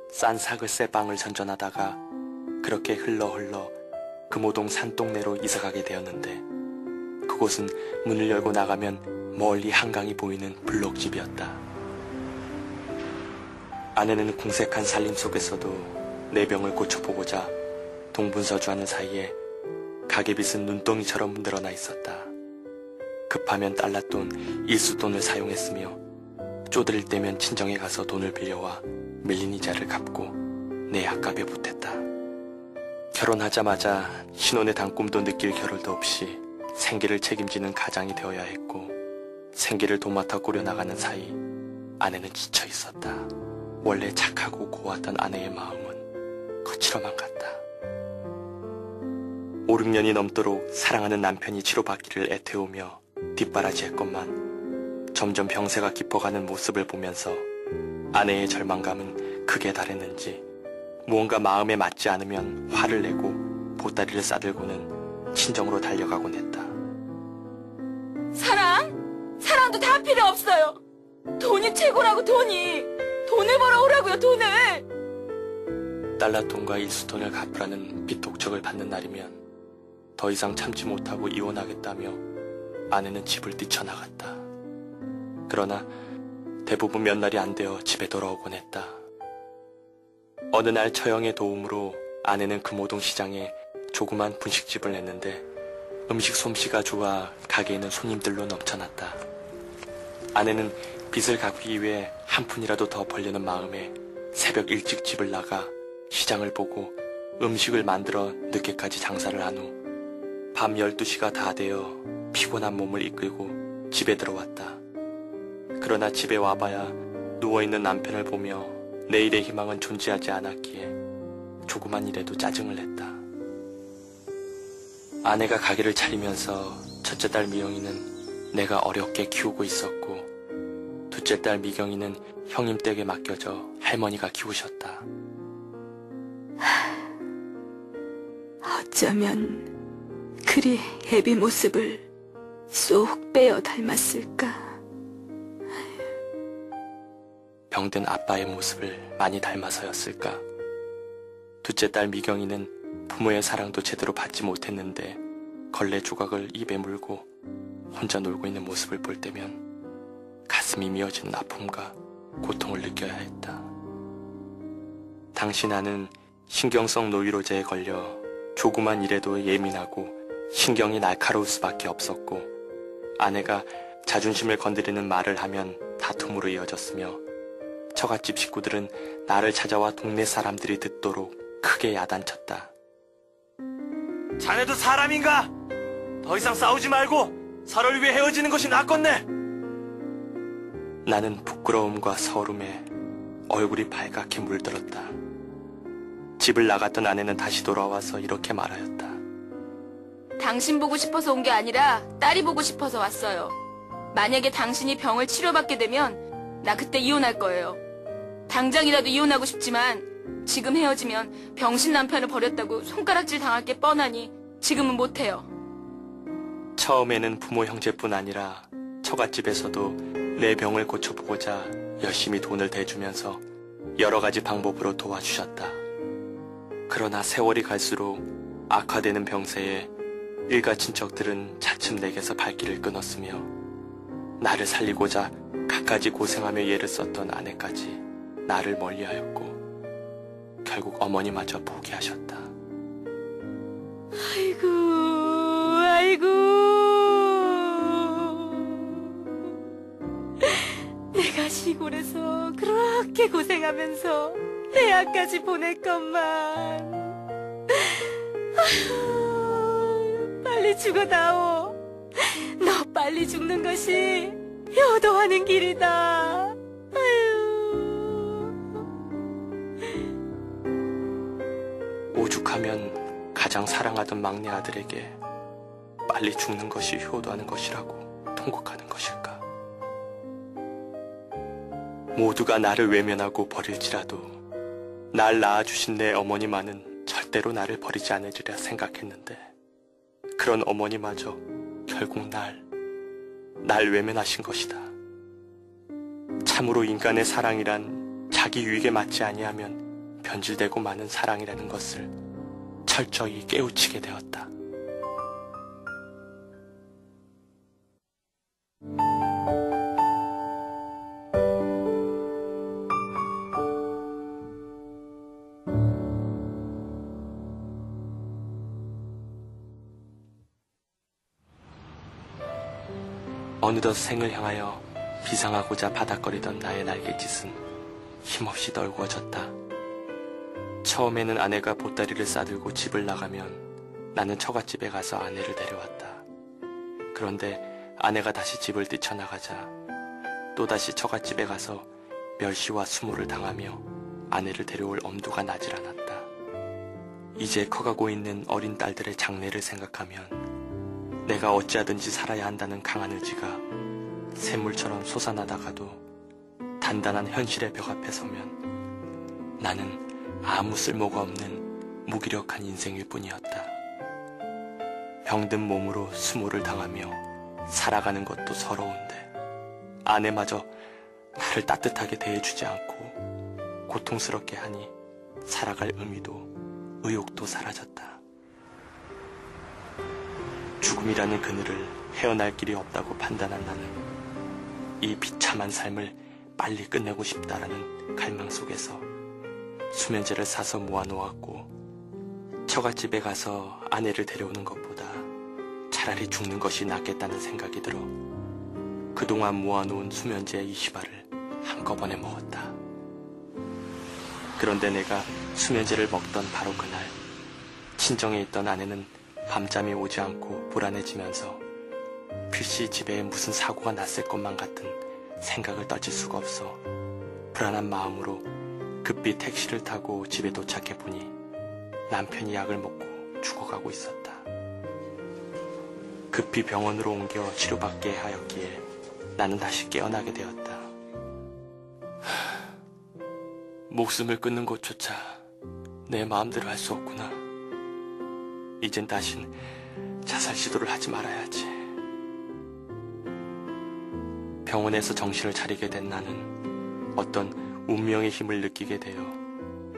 싼 사글세 빵을 전전하다가 그렇게 흘러 금호동 산동네로 이사가게 되었는데 그곳은 문을 열고 나가면 멀리 한강이 보이는 블록집이었다. 아내는 궁색한 살림 속에서도 내 병을 고쳐보고자 동분서주하는 사이에 가계빚은 눈덩이처럼 늘어나 있었다. 급하면 달랏돈, 일수돈을 사용했으며 쪼들릴 때면 친정에 가서 돈을 빌려와 밀린 이자를 갚고 내 약값에 보탰다. 결혼하자마자 신혼의 단꿈도 느낄 겨를도 없이 생계를 책임지는 가장이 되어야 했고 생계를 도맡아 꾸려나가는 사이 아내는 지쳐 있었다. 원래 착하고 고왔던 아내의 마음은 거칠어만 갔다. 5, 6년이 넘도록 사랑하는 남편이 치료받기를 애태우며 뒷바라지했건만 점점 병세가 깊어가는 모습을 보면서 아내의 절망감은 극에 달했는지 무언가 마음에 맞지 않으면 화를 내고 보따리를 싸들고는 친정으로 달려가곤 했다. 사랑도 다 필요 없어요. 돈이 최고라고 돈을 벌어오라고요, 돈을. 달랏돈과 일수돈을 갚으라는 빚독촉을 받는 날이면 더 이상 참지 못하고 이혼하겠다며 아내는 집을 뛰쳐나갔다. 그러나 대부분 몇 날이 안 되어 집에 돌아오곤 했다. 어느 날 처형의 도움으로 아내는 금호동 시장에 조그만 분식집을 냈는데 음식 솜씨가 좋아 가게에는 손님들로 넘쳐났다. 아내는 빚을 갚기 위해 한 푼이라도 더 벌려는 마음에 새벽 일찍 집을 나가 시장을 보고 음식을 만들어 늦게까지 장사를 한 후 밤 12시가 다 되어 피곤한 몸을 이끌고 집에 들어왔다. 그러나 집에 와봐야 누워있는 남편을 보며 내일의 희망은 존재하지 않았기에 조그만 일에도 짜증을 냈다. 아내가 가게를 차리면서 첫째 딸 미영이는 내가 어렵게 키우고 있었고 둘째 딸 미경이는 형님 댁에 맡겨져 할머니가 키우셨다. 어쩌면 그리 애비 모습을 쏙 빼어 닮았을까. 병든 아빠의 모습을 많이 닮아서였을까. 둘째 딸 미경이는 부모의 사랑도 제대로 받지 못했는데 걸레 조각을 입에 물고 혼자 놀고 있는 모습을 볼 때면 가슴이 미어지는 아픔과 고통을 느껴야 했다. 당시 나는 신경성 노이로제에 걸려 조그만 일에도 예민하고 신경이 날카로울 수밖에 없었고 아내가 자존심을 건드리는 말을 하면 다툼으로 이어졌으며 처갓집 식구들은 나를 찾아와 동네 사람들이 듣도록 크게 야단쳤다. 자네도 사람인가? 더 이상 싸우지 말고 서로를 위해 헤어지는 것이 낫겠네. 나는 부끄러움과 서름에 얼굴이 발갛게 물들었다. 집을 나갔던 아내는 다시 돌아와서 이렇게 말하였다. 당신 보고 싶어서 온 게 아니라 딸이 보고 싶어서 왔어요. 만약에 당신이 병을 치료받게 되면 나 그때 이혼할 거예요. 당장이라도 이혼하고 싶지만 지금 헤어지면 병신 남편을 버렸다고 손가락질 당할 게 뻔하니 지금은 못해요. 처음에는 부모 형제뿐 아니라 처갓집에서도 내 병을 고쳐보고자 열심히 돈을 대주면서 여러 가지 방법으로 도와주셨다. 그러나 세월이 갈수록 악화되는 병세에 일가 친척들은 차츰 내게서 발길을 끊었으며 나를 살리고자 갖가지 고생하며 애를 썼던 아내까지 나를 멀리하였고 결국 어머니마저 포기하셨다. 아이고. 내가 시골에서 그렇게 고생하면서 내 아까지 보냈건만. 아휴, 빨리 죽어다오. 빨리 죽는 것이 효도하는 길이다. 아유. 오죽하면 가장 사랑하던 막내 아들에게 빨리 죽는 것이 효도하는 것이라고 통곡하는 것일까? 모두가 나를 외면하고 버릴지라도 날 낳아주신 내 어머니만은 절대로 나를 버리지 않으리라 생각했는데 그런 어머니마저 결국 날 외면하신 것이다. 참으로 인간의 사랑이란 자기 유익에 맞지 아니하면 변질되고 마는 사랑이라는 것을 철저히 깨우치게 되었다. 어느덧 생을 향하여 비상하고자 바닥거리던 나의 날갯짓은 힘없이 널구어졌다. 처음에는 아내가 보따리를 싸들고 집을 나가면 나는 처갓집에 가서 아내를 데려왔다. 그런데 아내가 다시 집을 뛰쳐나가자 또다시 처갓집에 가서 멸시와 수모를 당하며 아내를 데려올 엄두가 나질 않았다. 이제 커가고 있는 어린 딸들의 장래를 생각하면 내가 어찌하든지 살아야 한다는 강한 의지가 샘물처럼 솟아나다가도 단단한 현실의 벽 앞에 서면 나는 아무 쓸모가 없는 무기력한 인생일 뿐이었다. 병든 몸으로 수모를 당하며 살아가는 것도 서러운데 아내마저 나를 따뜻하게 대해주지 않고 고통스럽게 하니 살아갈 의미도 의욕도 사라졌다. 죽음이라는 그늘을 헤어날 길이 없다고 판단한 나는 이 비참한 삶을 빨리 끝내고 싶다라는 갈망 속에서 수면제를 사서 모아놓았고 처갓집에 가서 아내를 데려오는 것보다 차라리 죽는 것이 낫겠다는 생각이 들어 그동안 모아놓은 수면제 20알을 한꺼번에 먹었다. 그런데 내가 수면제를 먹던 바로 그날 친정에 있던 아내는 밤잠이 오지 않고 불안해지면서 필시 집에 무슨 사고가 났을 것만 같은 생각을 떨칠 수가 없어 불안한 마음으로 급히 택시를 타고 집에 도착해보니 남편이 약을 먹고 죽어가고 있었다. 급히 병원으로 옮겨 치료받게 하였기에 나는 다시 깨어나게 되었다. 목숨을 끊는 것조차 내 마음대로 할 수 없구나. 이젠 다신 자살 시도를 하지 말아야지. 병원에서 정신을 차리게 된 나는 어떤 운명의 힘을 느끼게 되어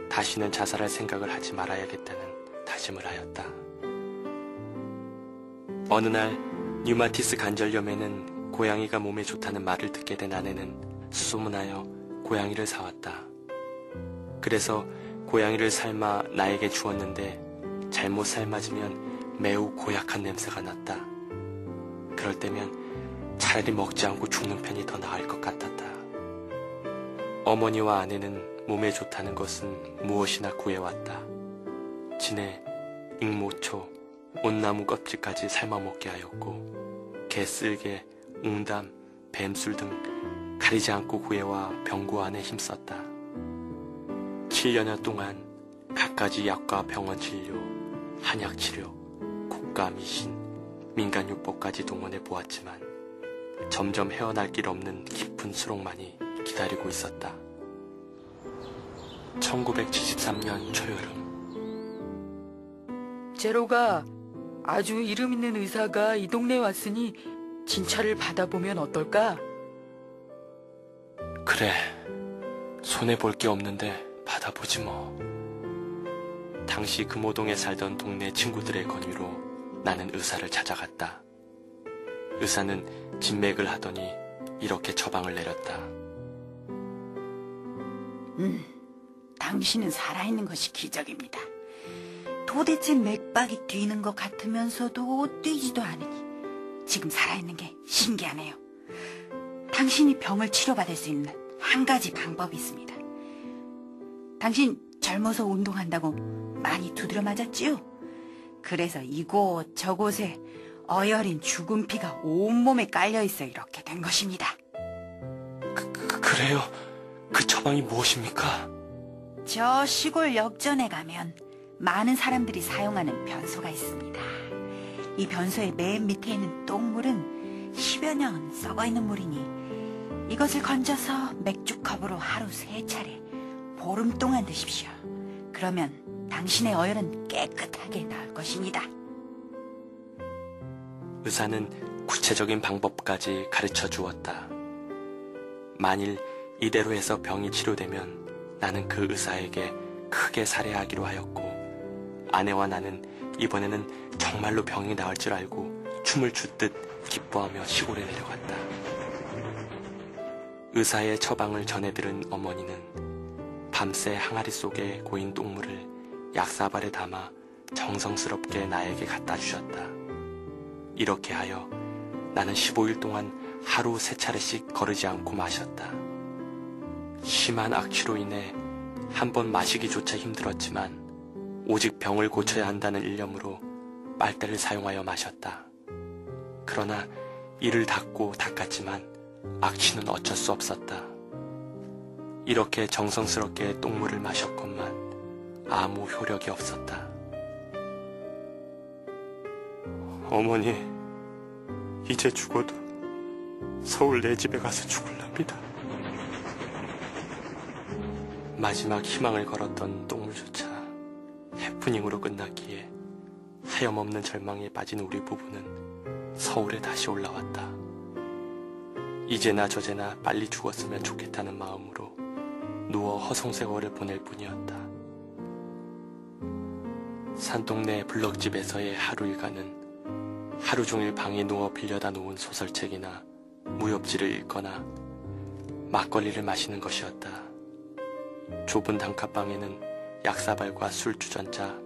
다시는 자살할 생각을 하지 말아야겠다는 다짐을 하였다. 어느 날 류마티스 관절염에는 고양이가 몸에 좋다는 말을 듣게 된 아내는 수소문하여 고양이를 사왔다. 그래서 고양이를 삶아 나에게 주었는데 잘못 삶아지면 매우 고약한 냄새가 났다. 그럴 때면 차라리 먹지 않고 죽는 편이 더 나을 것 같았다. 어머니와 아내는 몸에 좋다는 것은 무엇이나 구해왔다. 진해, 익모초, 온나무 껍질까지 삶아먹게 하였고 개쓸개, 웅담, 뱀술 등 가리지 않고 구해와 병구 안에 힘썼다. 7년여 동안 갖가지 약과 병원 진료, 한약 치료, 국가 미신, 민간요법까지 동원해 보았지만 점점 헤어날 길 없는 깊은 수록만이 기다리고 있었다. 1973년 초여름. 제로가 아주 이름 있는 의사가 이 동네에 왔으니 진찰을 받아보면 어떨까? 그래, 손해볼 게 없는데 받아보지 뭐. 당시 금호동에 살던 동네 친구들의 권유로 나는 의사를 찾아갔다. 의사는 진맥을 하더니 이렇게 처방을 내렸다. 당신은 살아있는 것이 기적입니다. 도대체 맥박이 뛰는 것 같으면서도 뛰지도 않으니 지금 살아있는 게 신기하네요. 당신이 병을 치료받을 수 있는 한 가지 방법이 있습니다. 당신 젊어서 운동한다고 많이 두드려 맞았지요? 그래서 이곳 저곳에 어여린 죽은 피가 온몸에 깔려있어 이렇게 된 것입니다. 그래요? 그 처방이 무엇입니까? 저 시골 역전에 가면 많은 사람들이 사용하는 변소가 있습니다. 이 변소의 맨 밑에 있는 똥물은 10여 년 썩어있는 물이니 이것을 건져서 맥주컵으로 하루 3차례 보름 동안 드십시오. 그러면 당신의 어혈은 깨끗하게 나을 것입니다. 의사는 구체적인 방법까지 가르쳐 주었다. 만일 이대로 해서 병이 치료되면 나는 그 의사에게 크게 살해하기로 하였고, 아내와 나는 이번에는 정말로 병이 나을 줄 알고 춤을 추듯 기뻐하며 시골에 내려갔다. 의사의 처방을 전해들은 어머니는 밤새 항아리 속에 고인 똥물을 약사발에 담아 정성스럽게 나에게 갖다 주셨다. 이렇게 하여 나는 15일 동안 하루 3차례씩 거르지 않고 마셨다. 심한 악취로 인해 한 번 마시기조차 힘들었지만 오직 병을 고쳐야 한다는 일념으로 빨대를 사용하여 마셨다. 그러나 이를 닦고 닦았지만 악취는 어쩔 수 없었다. 이렇게 정성스럽게 똥물을 마셨건만 아무 효력이 없었다. 어머니, 이제 죽어도 서울 내 집에 가서 죽을랍니다. 마지막 희망을 걸었던 똥물조차 해프닝으로 끝났기에 하염없는 절망에 빠진 우리 부부는 서울에 다시 올라왔다. 이제나 저제나 빨리 죽었으면 좋겠다는 마음으로 누워 허송세월을 보낼 뿐이었다. 산동네 블럭집에서의 하루 일과는 하루 종일 방에 누워 빌려다 놓은 소설책이나 무협지를 읽거나 막걸리를 마시는 것이었다. 좁은 단칸방에는 약사발과 술 주전자,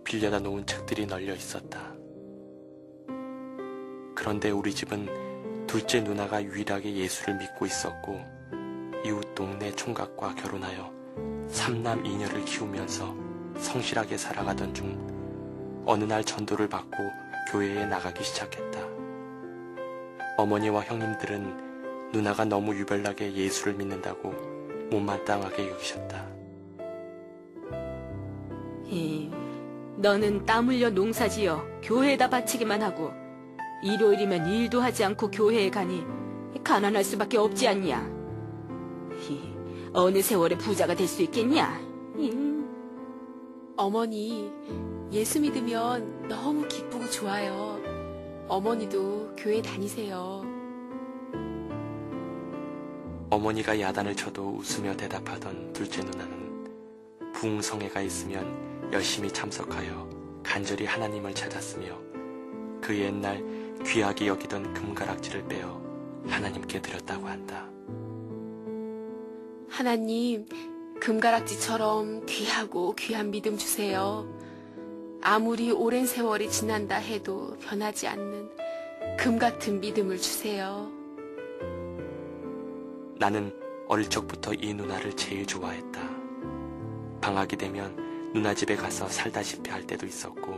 빌려다 놓은 책들이 널려 있었다. 그런데 우리 집은 둘째 누나가 유일하게 예수를 믿고 있었고, 이웃 동네 총각과 결혼하여 3남 2녀를 키우면서 성실하게 살아가던 중 어느 날 전도를 받고 교회에 나가기 시작했다. 어머니와 형님들은 누나가 너무 유별나게 예수를 믿는다고 못마땅하게 여기셨다. 너는 땀 흘려 농사지어 교회에다 바치기만 하고 일요일이면 일도 하지 않고 교회에 가니 가난할 수밖에 없지 않냐. 어느 세월에 부자가 될 수 있겠냐. 어머니, 예수 믿으면 너무 기쁘고 좋아요. 어머니도 교회 다니세요. 어머니가 야단을 쳐도 웃으며 대답하던 둘째 누나는 부흥성회가 있으면 열심히 참석하여 간절히 하나님을 찾았으며 그 옛날 귀하게 여기던 금가락지를 빼어 하나님께 드렸다고 한다. 하나님, 금가락지처럼 귀하고 귀한 믿음 주세요. 아무리 오랜 세월이 지난다 해도 변하지 않는 금 같은 믿음을 주세요. 나는 어릴 적부터 이 누나를 제일 좋아했다. 방학이 되면 누나 집에 가서 살다시피 할 때도 있었고,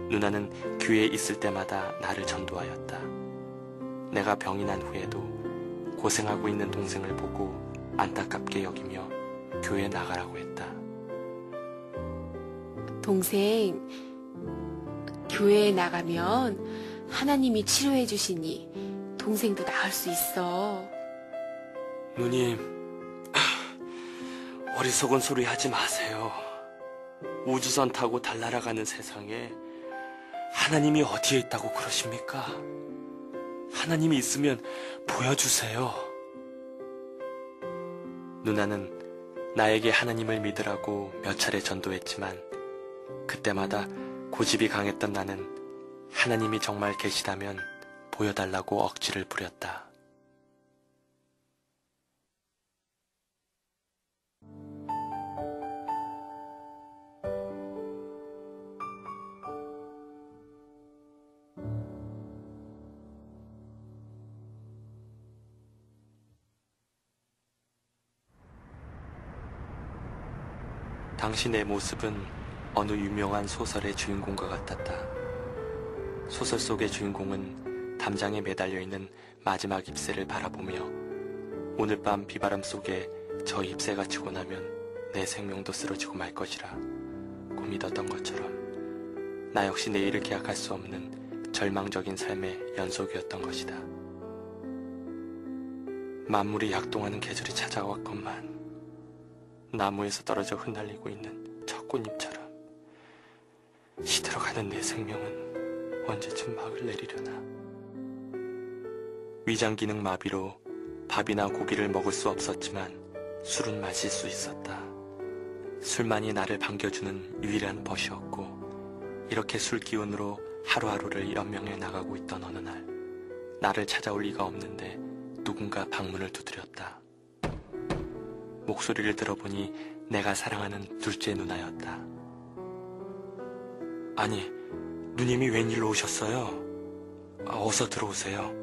누나는 교회에 있을 때마다 나를 전도하였다. 내가 병이 난 후에도 고생하고 있는 동생을 보고 안타깝게 여기며 교회에 나가라고 했다. 동생, 교회에 나가면 하나님이 치료해 주시니 동생도 나을 수 있어. 누님, 어리석은 소리 하지 마세요. 우주선 타고 달 날아가는 세상에 하나님이 어디에 있다고 그러십니까? 하나님이 있으면 보여주세요. 누나는 나에게 하나님을 믿으라고 몇 차례 전도했지만 그때마다 고집이 강했던 나는 하나님이 정말 계시다면 보여달라고 억지를 부렸다. 당시 내 모습은 어느 유명한 소설의 주인공과 같았다. 소설 속의 주인공은 담장에 매달려 있는 마지막 잎새를 바라보며 오늘 밤 비바람 속에 저 잎새가 지고 나면 내 생명도 쓰러지고 말 것이라 고 믿었던 것처럼 나 역시 내일을 기약할 수 없는 절망적인 삶의 연속이었던 것이다. 만물이 약동하는 계절이 찾아왔건만 나무에서 떨어져 흩날리고 있는 첫 꽃잎처럼 시들어가는 내 생명은 언제쯤 막을 내리려나. 위장 기능 마비로 밥이나 고기를 먹을 수 없었지만 술은 마실 수 있었다. 술만이 나를 반겨주는 유일한 벗이었고 이렇게 술 기운으로 하루하루를 연명해 나가고 있던 어느 날 나를 찾아올 리가 없는데 누군가 방문을 두드렸다. 목소리를 들어보니 내가 사랑하는 둘째 누나였다. 아니, 누님이 웬일로 오셨어요? 어서 들어오세요.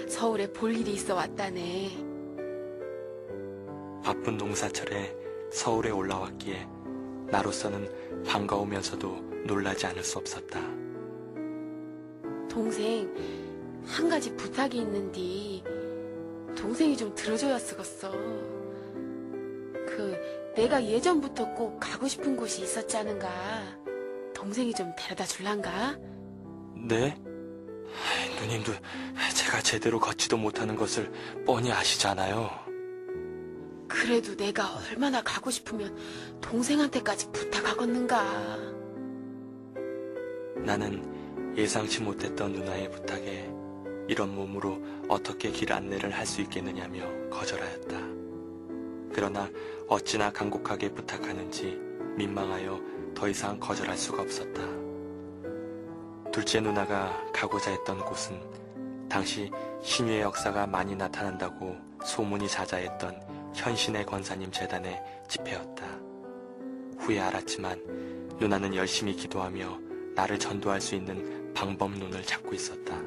서울에 볼 일이 있어 왔다네. 바쁜 농사철에 서울에 올라왔기에 나로서는 반가우면서도 놀라지 않을 수 없었다. 동생, 한 가지 부탁이 있는데 동생이 좀 들어줘야 쓰겠어. 내가 예전부터 꼭 가고 싶은 곳이 있었지 않은가? 동생이 좀 데려다 줄란가? 네? 누님도 제가 제대로 걷지도 못하는 것을 뻔히 아시잖아요. 그래도 내가 얼마나 가고 싶으면 동생한테까지 부탁하겠는가? 나는 예상치 못했던 누나의 부탁에 이런 몸으로 어떻게 길 안내를 할 수 있겠느냐며 거절하였다. 그러나 어찌나 간곡하게 부탁하는지 민망하여 더 이상 거절할 수가 없었다. 둘째 누나가 가고자 했던 곳은 당시 신유의 역사가 많이 나타난다고 소문이 자자했던 현신의 권사님 재단의 집회였다. 후에 알았지만 누나는 열심히 기도하며 나를 전도할 수 있는 방법론을 찾고 있었다.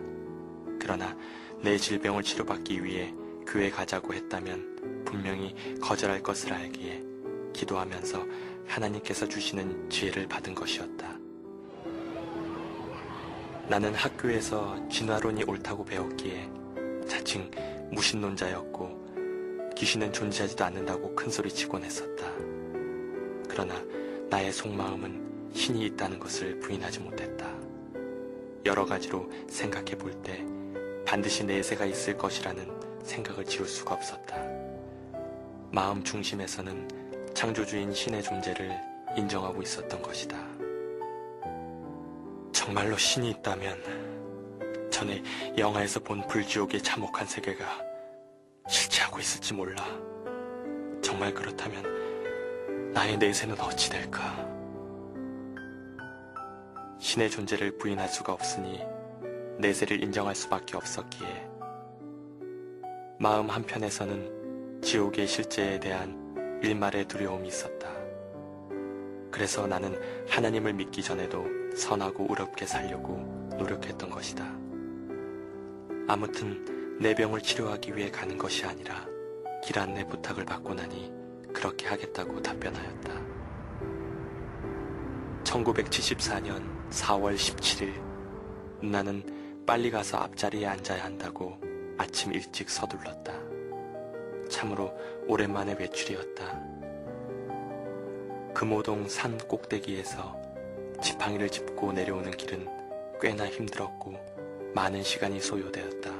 그러나 내 질병을 치료받기 위해 교회 가자고 했다면 분명히 거절할 것을 알기에 기도하면서 하나님께서 주시는 지혜를 받은 것이었다. 나는 학교에서 진화론이 옳다고 배웠기에 자칭 무신론자였고 귀신은 존재하지도 않는다고 큰소리치곤 했었다. 그러나 나의 속마음은 신이 있다는 것을 부인하지 못했다. 여러 가지로 생각해 볼 때 반드시 내세가 있을 것이라는 생각을 지울 수가 없었다. 마음 중심에서는 창조주인 신의 존재를 인정하고 있었던 것이다. 정말로 신이 있다면 전에 영화에서 본 불지옥의 참혹한 세계가 실체하고 있을지 몰라. 정말 그렇다면 나의 내세는 어찌 될까? 신의 존재를 부인할 수가 없으니 내세를 인정할 수밖에 없었기에 마음 한편에서는 지옥의 실제에 대한 일말의 두려움이 있었다. 그래서 나는 하나님을 믿기 전에도 선하고 의롭게 살려고 노력했던 것이다. 아무튼 내 병을 치료하기 위해 가는 것이 아니라 길 안내 부탁을 받고 나니 그렇게 하겠다고 답변하였다. 1974년 4월 17일 누나는 빨리 가서 앞자리에 앉아야 한다고 아침 일찍 서둘렀다. 참으로 오랜만의 외출이었다. 금오동 산 꼭대기에서 지팡이를 짚고 내려오는 길은 꽤나 힘들었고 많은 시간이 소요되었다.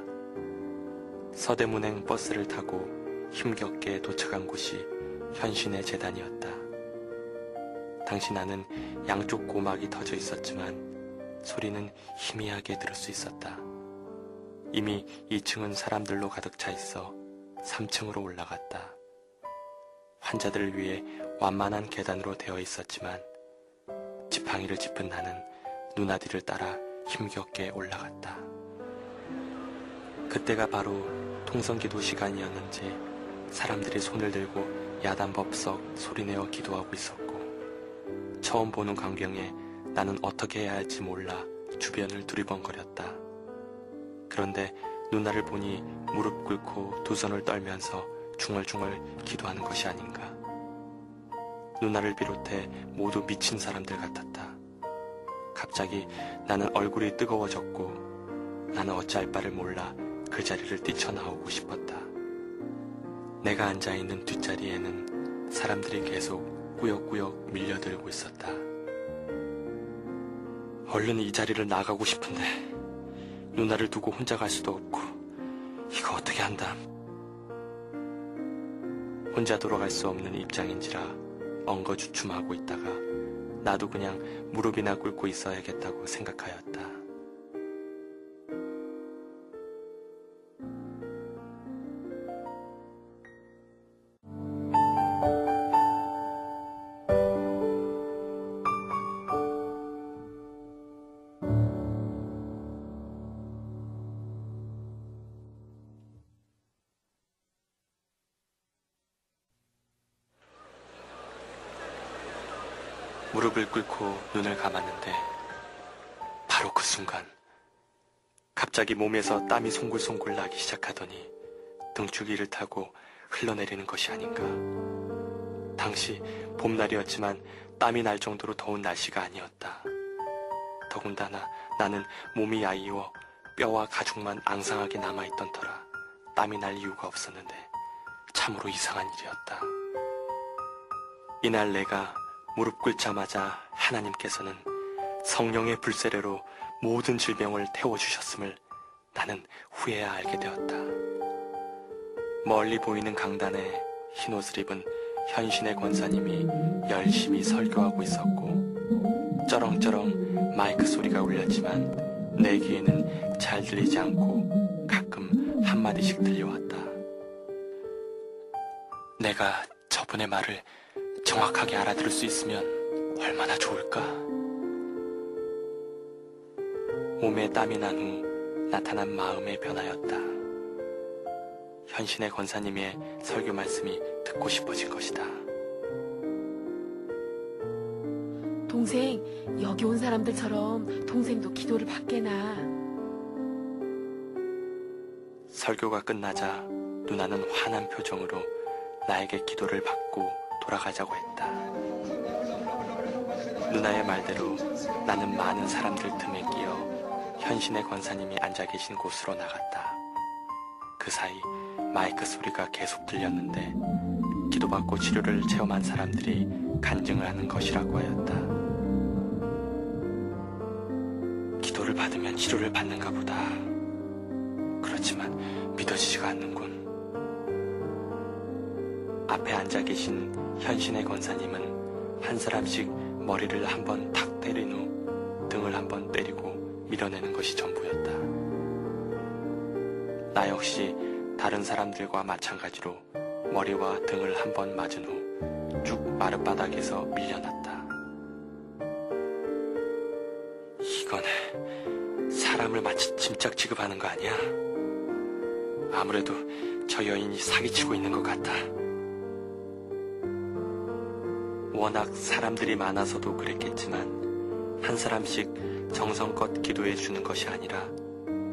서대문행 버스를 타고 힘겹게 도착한 곳이 현신의 재단이었다. 당시 나는 양쪽 고막이 터져 있었지만 소리는 희미하게 들을 수 있었다. 이미 2층은 사람들로 가득 차 있어 3층으로 올라갔다. 환자들을 위해 완만한 계단으로 되어 있었지만 지팡이를 짚은 나는 누나 뒤를 따라 힘겹게 올라갔다. 그때가 바로 통성기도 시간이었는지 사람들이 손을 들고 야단법석 소리내어 기도하고 있었고 처음 보는 광경에 나는 어떻게 해야 할지 몰라 주변을 두리번거렸다. 그런데 누나를 보니 무릎 꿇고 두 손을 떨면서 중얼중얼 기도하는 것이 아닌가. 누나를 비롯해 모두 미친 사람들 같았다. 갑자기 나는 얼굴이 뜨거워졌고 나는 어찌할 바를 몰라 그 자리를 뛰쳐나오고 싶었다. 내가 앉아있는 뒷자리에는 사람들이 계속 꾸역꾸역 밀려들고 있었다. 얼른 이 자리를 나가고 싶은데 누나를 두고 혼자 갈 수도 없고 이거 어떻게 한담. 혼자 돌아갈 수 없는 입장인지라 엉거주춤하고 있다가 나도 그냥 무릎이나 꿇고 있어야겠다고 생각하였다. 무릎을 꿇고 눈을 감았는데 바로 그 순간 갑자기 몸에서 땀이 송골송골 나기 시작하더니 등축이를 타고 흘러내리는 것이 아닌가. 당시 봄날이었지만 땀이 날 정도로 더운 날씨가 아니었다. 더군다나 나는 몸이 야이워 뼈와 가죽만 앙상하게 남아있던 터라 땀이 날 이유가 없었는데 참으로 이상한 일이었다. 이날 내가 무릎 꿇자마자 하나님께서는 성령의 불세례로 모든 질병을 태워주셨음을 나는 후에야 알게 되었다. 멀리 보이는 강단에 흰옷을 입은 현신의 권사님이 열심히 설교하고 있었고 쩌렁쩌렁 마이크 소리가 울렸지만 내 귀에는 잘 들리지 않고 가끔 한마디씩 들려왔다. 내가 저분의 말을 정확하게 알아들을 수 있으면 얼마나 좋을까. 몸에 땀이 난 후 나타난 마음의 변화였다. 현신의 권사님의 설교 말씀이 듣고 싶어진 것이다. 동생, 여기 온 사람들처럼 동생도 기도를 받게나. 설교가 끝나자 누나는 환한 표정으로 나에게 기도를 받고 돌아가자고 했다. 누나의 말대로 나는 많은 사람들 틈에 끼어 현신의 권사님이 앉아 계신 곳으로 나갔다. 그 사이 마이크 소리가 계속 들렸는데 기도받고 치료를 체험한 사람들이 간증을 하는 것이라고 하였다. 기도를 받으면 치료를 받는가 보다. 그렇지만 믿어지지가 않는군. 앞에 앉아 계신 현신의 권사님은 한 사람씩 머리를 한번 탁 때린 후 등을 한번 때리고 밀어내는 것이 전부였다. 나 역시 다른 사람들과 마찬가지로 머리와 등을 한번 맞은 후 쭉 마룻바닥에서 밀려났다. 이건 사람을 마치 짐짝 취급하는 거 아니야? 아무래도 저 여인이 사기치고 있는 것 같아. 워낙 사람들이 많아서도 그랬겠지만 한 사람씩 정성껏 기도해 주는 것이 아니라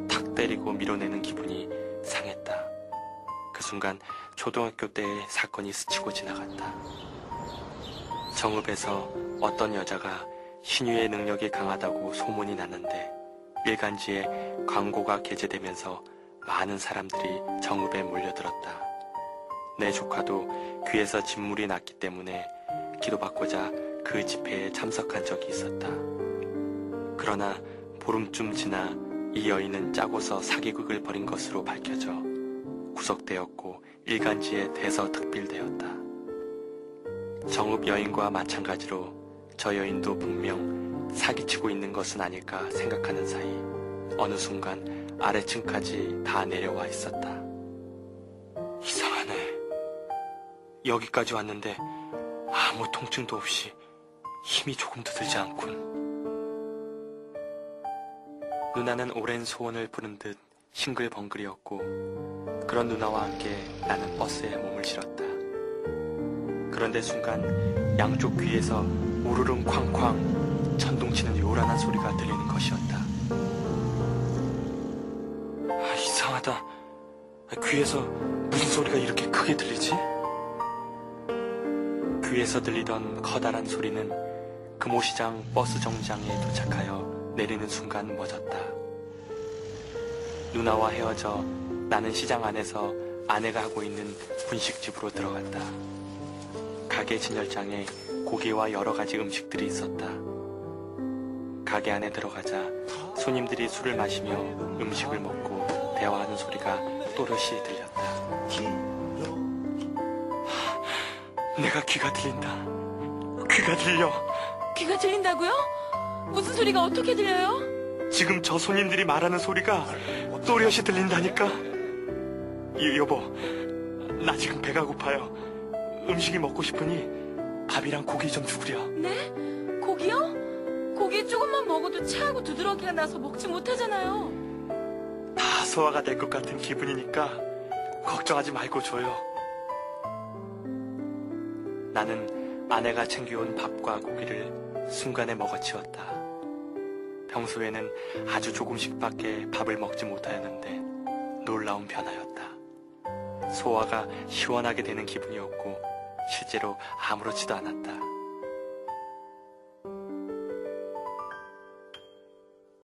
탁 때리고 밀어내는 기분이 상했다. 그 순간 초등학교 때의 사건이 스치고 지나갔다. 정읍에서 어떤 여자가 신유의 능력이 강하다고 소문이 났는데 일간지에 광고가 게재되면서 많은 사람들이 정읍에 몰려들었다. 내 조카도 귀에서 진물이 났기 때문에 기도받고자 그 집회에 참석한 적이 있었다. 그러나 보름쯤 지나 이 여인은 짜고서 사기극을 벌인 것으로 밝혀져 구속되었고 일간지에 대서특필되었다. 정읍 여인과 마찬가지로 저 여인도 분명 사기치고 있는 것은 아닐까 생각하는 사이 어느 순간 아래층까지 다 내려와 있었다. 이상하네. 여기까지 왔는데 아무 통증도 없이 힘이 조금도 들지 않군. 누나는 오랜 소원을 부른 듯 싱글벙글이었고 그런 누나와 함께 나는 버스에 몸을 실었다. 그런데 순간 양쪽 귀에서 우르릉 쾅쾅 천둥치는 요란한 소리가 들리는 것이었다. 이상하다. 귀에서 무슨 소리가 이렇게 크게 들리지? 귀에서 들리던 커다란 소리는 금오시장 버스 정류장에 도착하여 내리는 순간 멎었다. 누나와 헤어져 나는 시장 안에서 아내가 하고 있는 분식집으로 들어갔다. 가게 진열장에 고기와 여러 가지 음식들이 있었다. 가게 안에 들어가자 손님들이 술을 마시며 음식을 먹고 대화하는 소리가 또렷이 들렸다. 내가 귀가 들린다. 귀가 들려. 귀가 들린다고요? 무슨 소리가 어떻게 들려요? 지금 저 손님들이 말하는 소리가 또렷이 들린다니까. 여보, 나 지금 배가 고파요. 음식이 먹고 싶으니 밥이랑 고기 좀 주구려. 네? 고기요? 고기 조금만 먹어도 체하고 두드러기가 나서 먹지 못하잖아요. 다 소화가 될 것 같은 기분이니까 걱정하지 말고 줘요. 나는 아내가 챙겨온 밥과 고기를 순간에 먹어치웠다. 평소에는 아주 조금씩밖에 밥을 먹지 못하였는데 놀라운 변화였다. 소화가 시원하게 되는 기분이었고 실제로 아무렇지도 않았다.